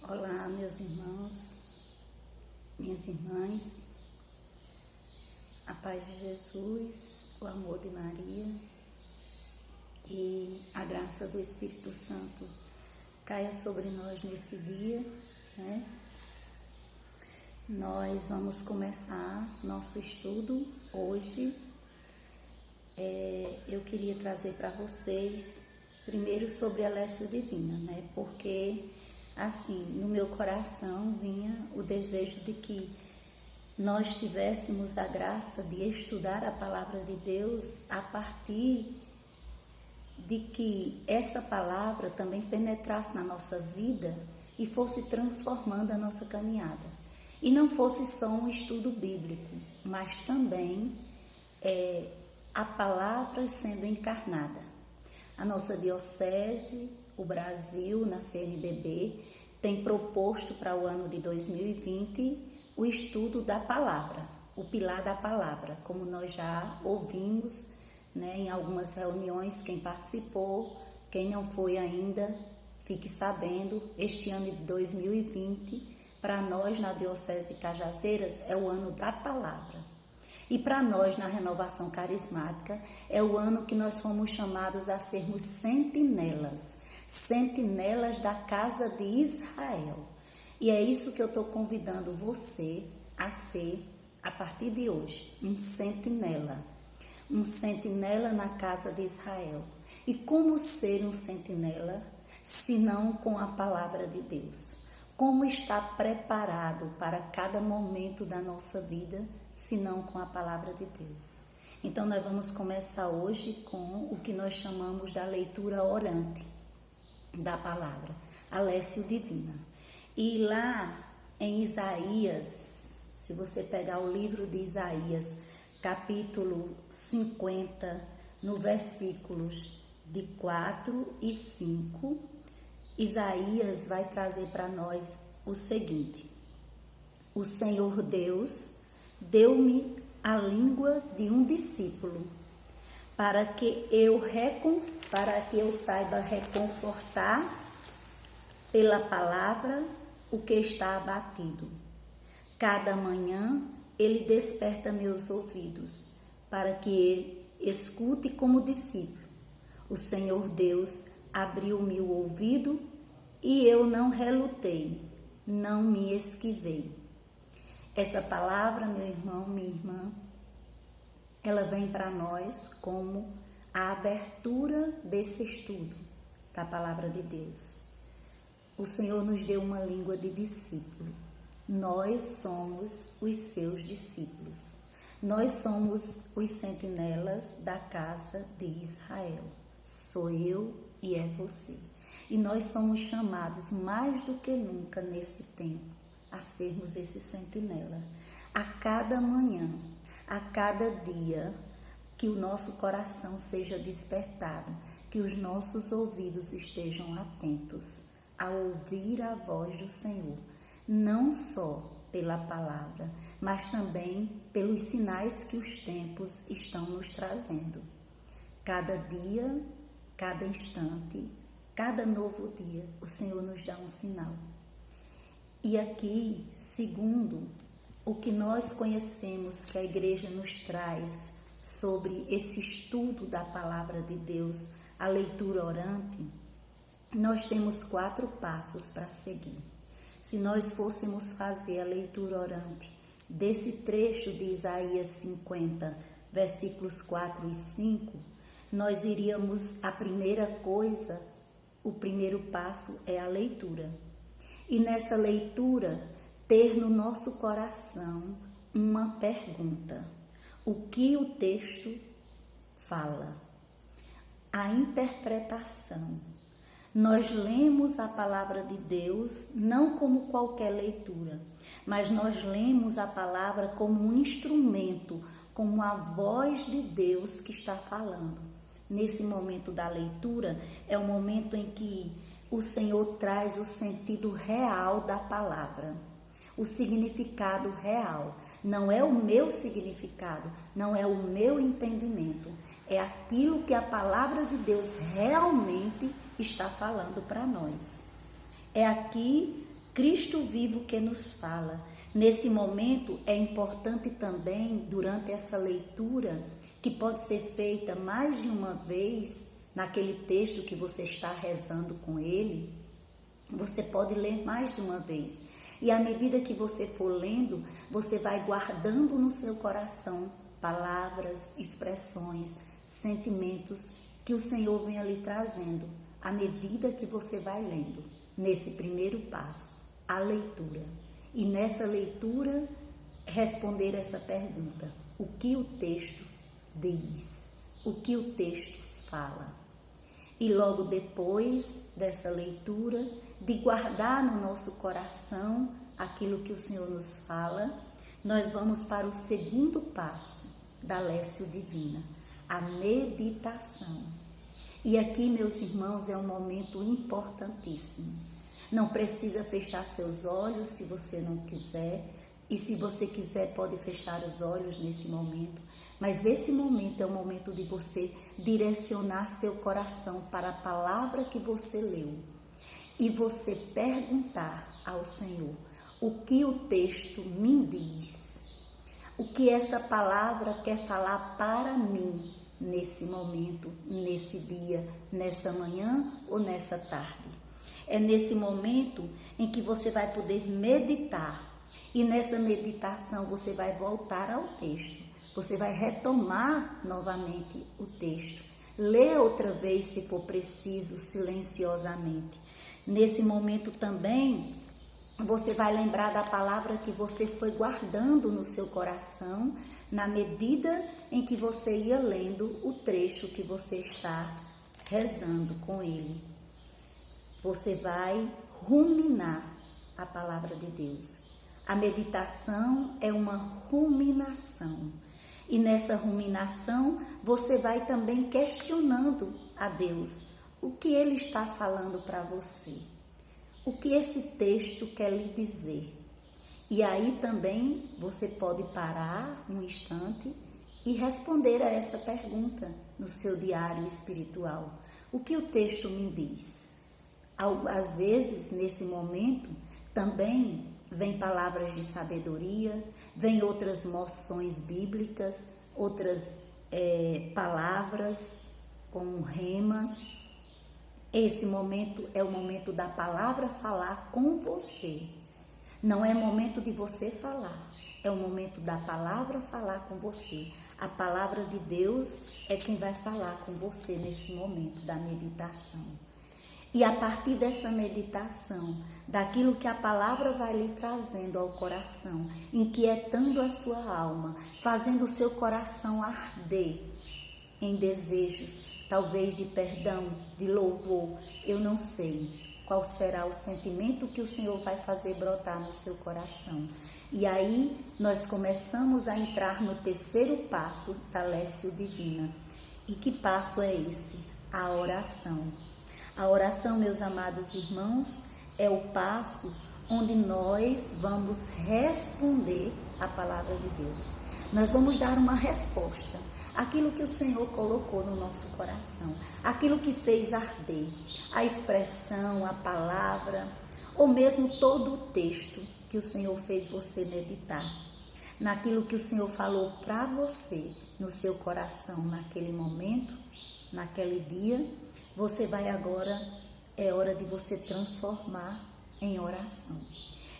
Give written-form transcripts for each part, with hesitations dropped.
Olá, meus irmãos, minhas irmãs, a paz de Jesus, o amor de Maria, que a graça do Espírito Santo caia sobre nós nesse dia, né? Nós vamos começar nosso estudo hoje. Eu queria trazer para vocês primeiro sobre a Lécio Divina, né? Porque assim, no meu coração vinha o desejo de que nós tivéssemos a graça de estudar a palavra de Deus a partir de que essa palavra também penetrasse na nossa vida e fosse transformando a nossa caminhada. E não fosse só um estudo bíblico, mas também a palavra sendo encarnada. A nossa diocese, o Brasil, na CNBB, tem proposto para o ano de 2020 o estudo da palavra, o pilar da palavra, como nós já ouvimos, né, em algumas reuniões. Quem participou, quem não foi ainda, fique sabendo, este ano de 2020, para nós na Diocese de Cajazeiras, é o ano da palavra. E para nós, na Renovação Carismática, é o ano que nós fomos chamados a sermos sentinelas da casa de Israel. E é isso que eu estou convidando você a ser, a partir de hoje, um sentinela na casa de Israel. E como ser um sentinela, se não com a palavra de Deus? Como estar preparado para cada momento da nossa vida, se não com a palavra de Deus? Então, nós vamos começar hoje com o que nós chamamos da leitura orante da palavra, a Lécio Divina. E lá em Isaías, se você pegar o livro de Isaías, capítulo 50, no versículos de 4 e 5, Isaías vai trazer para nós o seguinte: o Senhor Deus deu-me a língua de um discípulo, para que eu saiba reconfortar pela palavra o que está abatido. Cada manhã ele desperta meus ouvidos, para que escute como discípulo. O Senhor Deus abriu-me o ouvido e eu não relutei, não me esquivei. Essa palavra, meu irmão, minha irmã, ela vem para nós como a abertura desse estudo da palavra de Deus. O Senhor nos deu uma língua de discípulo. Nós somos os seus discípulos. Nós somos os sentinelas da casa de Israel. Sou eu e é você. E nós somos chamados mais do que nunca nesse tempo a sermos esse sentinela. A cada manhã, a cada dia, que o nosso coração seja despertado, que os nossos ouvidos estejam atentos a ouvir a voz do Senhor, não só pela palavra, mas também pelos sinais que os tempos estão nos trazendo. Cada dia, cada instante, cada novo dia, o Senhor nos dá um sinal. E aqui, segundo o que nós conhecemos que a igreja nos traz sobre esse estudo da palavra de Deus, a leitura orante, nós temos 4 passos para seguir. Se nós fôssemos fazer a leitura orante desse trecho de Isaías 50, versículos 4 e 5, nós iríamos, a primeira coisa, o primeiro passo é a leitura. E nessa leitura, ter no nosso coração uma pergunta: o que o texto fala? A interpretação. Nós lemos a palavra de Deus não como qualquer leitura, mas nós lemos a palavra como um instrumento, como a voz de Deus que está falando. Nesse momento da leitura, é o momento em que o Senhor traz o sentido real da palavra, o significado real. Não é o meu significado, não é o meu entendimento, é aquilo que a palavra de Deus realmente está falando para nós. É aqui Cristo vivo que nos fala. Nesse momento é importante também, durante essa leitura, que pode ser feita mais de uma vez, naquele texto que você está rezando com ele, você pode ler mais de uma vez. E à medida que você for lendo, você vai guardando no seu coração palavras, expressões, sentimentos que o Senhor vem ali trazendo, à medida que você vai lendo. Nesse primeiro passo, a leitura. E nessa leitura, responder essa pergunta: o que o texto diz? O que o texto fala? E logo depois dessa leitura, de guardar no nosso coração aquilo que o Senhor nos fala, nós vamos para o segundo passo da Lécio Divina, a meditação. E aqui, meus irmãos, é um momento importantíssimo. Não precisa fechar seus olhos se você não quiser, e se você quiser pode fechar os olhos nesse momento, mas esse momento é o momento de você direcionar seu coração para a palavra que você leu e você perguntar ao Senhor: o que o texto me diz? O que essa palavra quer falar para mim nesse momento, nesse dia, nessa manhã ou nessa tarde? É nesse momento em que você vai poder meditar, e nessa meditação você vai voltar ao texto. Você vai retomar novamente o texto, ler outra vez se for preciso, silenciosamente. Nesse momento também, você vai lembrar da palavra que você foi guardando no seu coração, na medida em que você ia lendo o trecho que você está rezando com ele. Você vai ruminar a palavra de Deus. A meditação é uma ruminação. E nessa ruminação, você vai também questionando a Deus o que Ele está falando para você, o que esse texto quer lhe dizer. E aí também você pode parar um instante e responder a essa pergunta no seu diário espiritual. O que o texto me diz? Às vezes, nesse momento, também vem palavras de sabedoria, vem outras moções bíblicas, outras palavras com remas. Esse momento é o momento da palavra falar com você. Não é momento de você falar, é o momento da palavra falar com você. A palavra de Deus é quem vai falar com você nesse momento da meditação. E a partir dessa meditação, daquilo que a palavra vai lhe trazendo ao coração, inquietando a sua alma, fazendo o seu coração arder em desejos, talvez de perdão, de louvor, eu não sei qual será o sentimento que o Senhor vai fazer brotar no seu coração. E aí nós começamos a entrar no terceiro passo da Lécio Divina. E que passo é esse? A oração. A oração, meus amados irmãos, é o passo onde nós vamos responder a palavra de Deus. Nós vamos dar uma resposta àquilo que o Senhor colocou no nosso coração, aquilo que fez arder, a expressão, a palavra, ou mesmo todo o texto que o Senhor fez você meditar, naquilo que o Senhor falou para você no seu coração naquele momento, naquele dia. Você vai agora, é hora de você transformar em oração.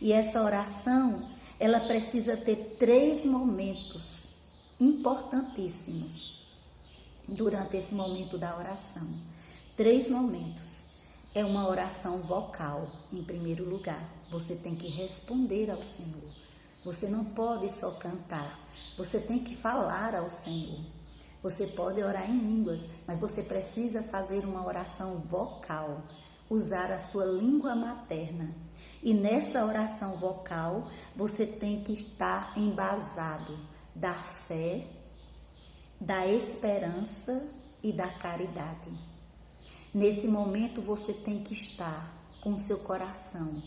E essa oração, ela precisa ter 3 momentos importantíssimos durante esse momento da oração. 3 momentos. É uma oração vocal, em primeiro lugar. Você tem que responder ao Senhor. Você não pode só cantar. Você tem que falar ao Senhor. Você pode orar em línguas, mas você precisa fazer uma oração vocal, usar a sua língua materna. E nessa oração vocal, você tem que estar embasado da fé, da esperança e da caridade. Nesse momento, você tem que estar com o seu coração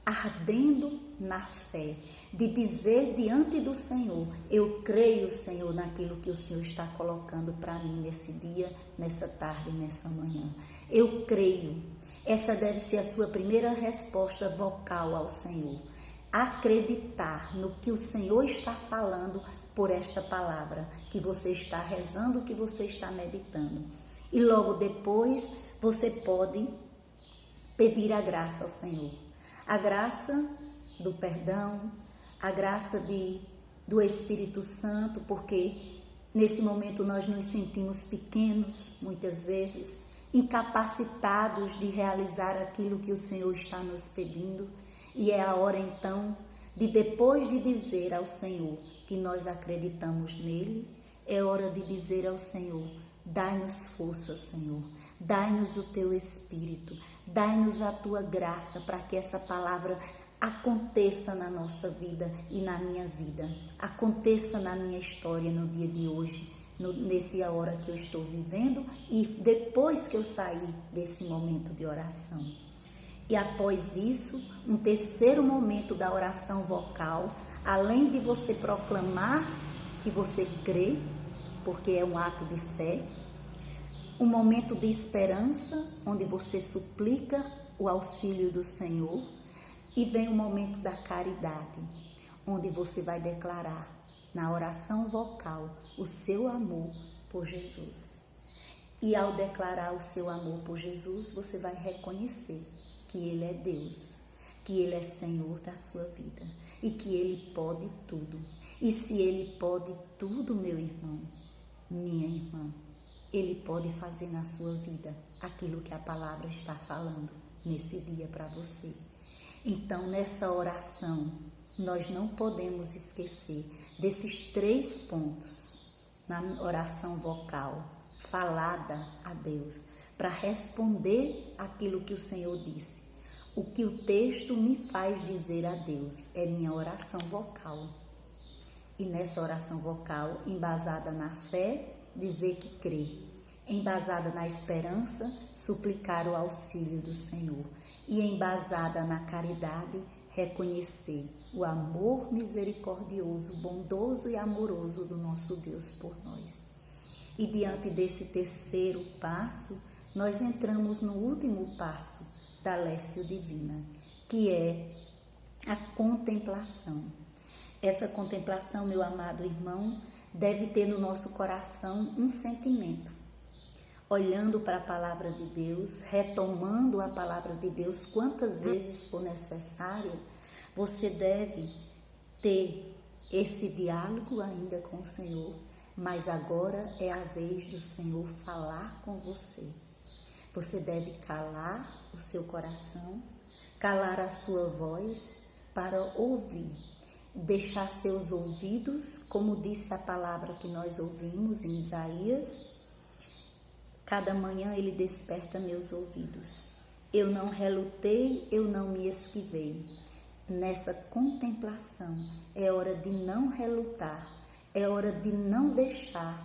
ardendo na fé, de dizer diante do Senhor: eu creio, Senhor, naquilo que o Senhor está colocando para mim nesse dia, nessa tarde, nessa manhã. Eu creio. Essa deve ser a sua primeira resposta vocal ao Senhor. Acreditar no que o Senhor está falando por esta palavra, que você está rezando, que você está meditando. E logo depois você pode pedir a graça ao Senhor. A graça do perdão, a graça do Espírito Santo, porque nesse momento nós nos sentimos pequenos, muitas vezes, incapacitados de realizar aquilo que o Senhor está nos pedindo. E é a hora então de, depois de dizer ao Senhor que nós acreditamos nele, é hora de dizer ao Senhor: dai-nos força, Senhor, dai-nos o teu Espírito, dai-nos a tua graça para que essa palavra aconteça na nossa vida e na minha vida, aconteça na minha história no dia de hoje, nessa hora que eu estou vivendo e depois que eu sair desse momento de oração. E após isso, um terceiro momento da oração vocal, além de você proclamar que você crê, porque é um ato de fé, um momento de esperança, onde você suplica o auxílio do Senhor, e vem o momento da caridade, onde você vai declarar na oração vocal o seu amor por Jesus. E ao declarar o seu amor por Jesus, você vai reconhecer que Ele é Deus, que Ele é Senhor da sua vida e que Ele pode tudo. E se Ele pode tudo, meu irmão, minha irmã, Ele pode fazer na sua vida aquilo que a palavra está falando nesse dia para você. Então, nessa oração, nós não podemos esquecer desses 3 pontos na oração vocal, falada a Deus, para responder aquilo que o Senhor disse. O que o texto me faz dizer a Deus é minha oração vocal. E nessa oração vocal, embasada na fé, dizer que crê. Embasada na esperança, suplicar o auxílio do Senhor. E embasada na caridade, reconhecer o amor misericordioso, bondoso e amoroso do nosso Deus por nós. E diante desse terceiro passo, nós entramos no último passo da Lécio Divina, que é a contemplação. Essa contemplação, meu amado irmão, deve ter no nosso coração um sentimento. Olhando para a palavra de Deus, retomando a palavra de Deus quantas vezes for necessário, você deve ter esse diálogo ainda com o Senhor, mas agora é a vez do Senhor falar com você. Você deve calar o seu coração, calar a sua voz para ouvir, deixar seus ouvidos, como disse a palavra que nós ouvimos em Isaías, cada manhã ele desperta meus ouvidos. Eu não relutei, eu não me esquivei. Nessa contemplação é hora de não relutar, é hora de não deixar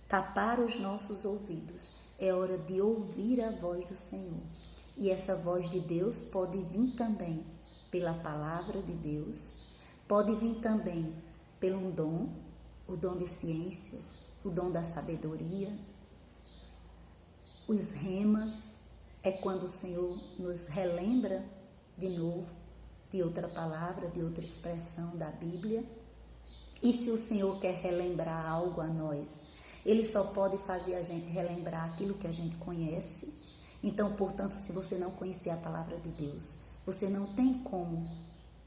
tapar os nossos ouvidos, é hora de ouvir a voz do Senhor. E essa voz de Deus pode vir também pela palavra de Deus, pode vir também pelo dom, o dom de ciências, o dom da sabedoria. Os remas é quando o Senhor nos relembra de novo de outra palavra, de outra expressão da Bíblia. E se o Senhor quer relembrar algo a nós, Ele só pode fazer a gente relembrar aquilo que a gente conhece. Então, portanto, se você não conhecer a palavra de Deus, você não tem como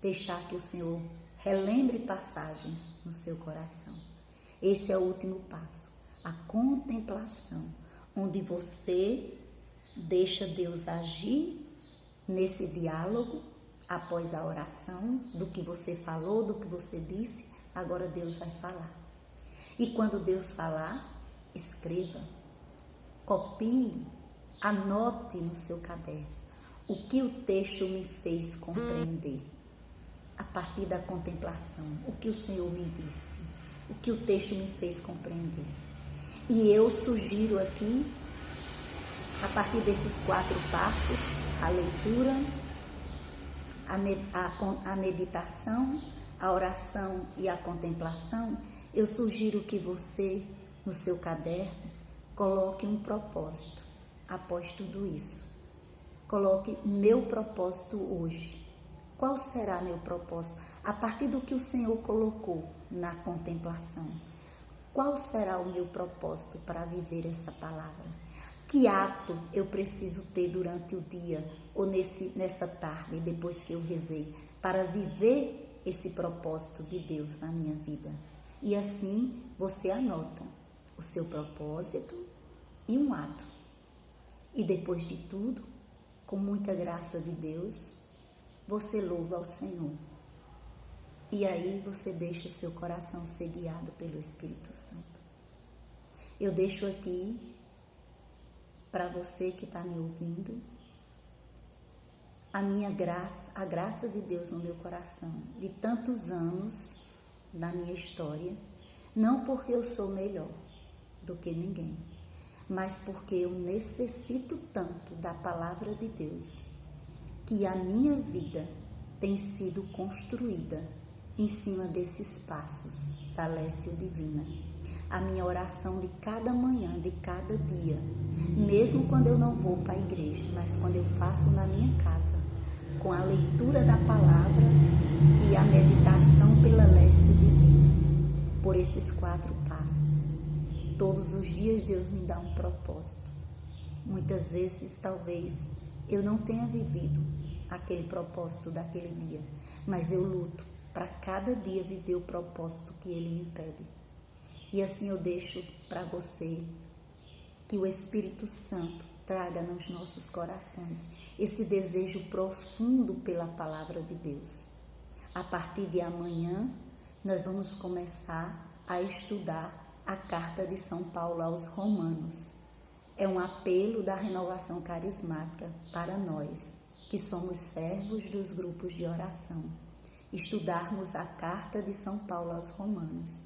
deixar que o Senhor relembre passagens no seu coração. Esse é o último passo, a contemplação, onde você deixa Deus agir nesse diálogo após a oração, do que você falou, do que você disse, agora Deus vai falar. E quando Deus falar, escreva, copie, anote no seu caderno o que o texto me fez compreender. A partir da contemplação, o que o Senhor me disse, o que o texto me fez compreender. E eu sugiro aqui, a partir desses 4 passos, a leitura, a meditação, a oração e a contemplação, eu sugiro que você, no seu caderno, coloque um propósito após tudo isso. Coloque meu propósito hoje. Qual será meu propósito? A partir do que o Senhor colocou na contemplação. Qual será o meu propósito para viver essa palavra? Que ato eu preciso ter durante o dia ou nessa tarde, depois que eu rezei, para viver esse propósito de Deus na minha vida? E assim você anota o seu propósito e um ato. E depois de tudo, com muita graça de Deus, você louva ao Senhor. E aí você deixa o seu coração ser guiado pelo Espírito Santo. Eu deixo aqui, para você que está me ouvindo, a graça de Deus no meu coração, de tantos anos na minha história, não porque eu sou melhor do que ninguém, mas porque eu necessito tanto da palavra de Deus, que a minha vida tem sido construída em cima desses passos da Lécio Divina. A minha oração de cada manhã, de cada dia, mesmo quando eu não vou para a igreja, mas quando eu faço na minha casa, com a leitura da palavra e a meditação pela Lécio Divina, por esses 4 passos. Todos os dias Deus me dá um propósito. Muitas vezes, talvez, eu não tenha vivido aquele propósito daquele dia, mas eu luto para cada dia viver o propósito que Ele me pede. E assim eu deixo para você que o Espírito Santo traga nos nossos corações esse desejo profundo pela palavra de Deus. A partir de amanhã, nós vamos começar a estudar a carta de São Paulo aos Romanos. É um apelo da renovação carismática para nós, que somos servos dos grupos de oração. Estudarmos a carta de São Paulo aos Romanos.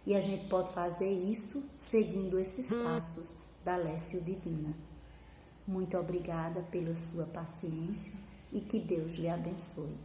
E a gente pode fazer isso seguindo esses passos da Lécio Divina. Muito obrigada pela sua paciência e que Deus lhe abençoe.